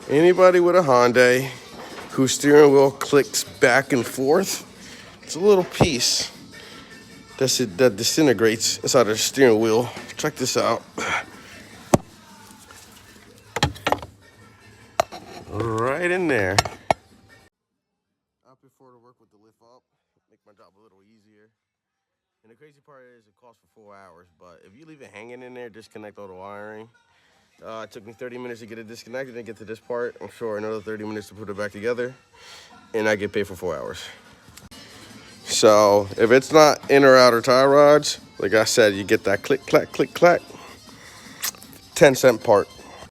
Anybody with a Hyundai whose steering wheel clicks back and forth, it's a little piece that disintegrates inside of the steering wheel. Check this out. Right in there. I prefer to work with the lift up, make my job a little easier. And the crazy part is it costs for 4 hours, but if you leave it hanging in there, disconnect all the wiring. It took me 30 minutes to get it disconnected and get to this part. I'm sure another 30 minutes to put it back together, and I get paid for 4 hours. So if it's not inner or outer tie rods, like I said, you get that click, clack, 10-cent part.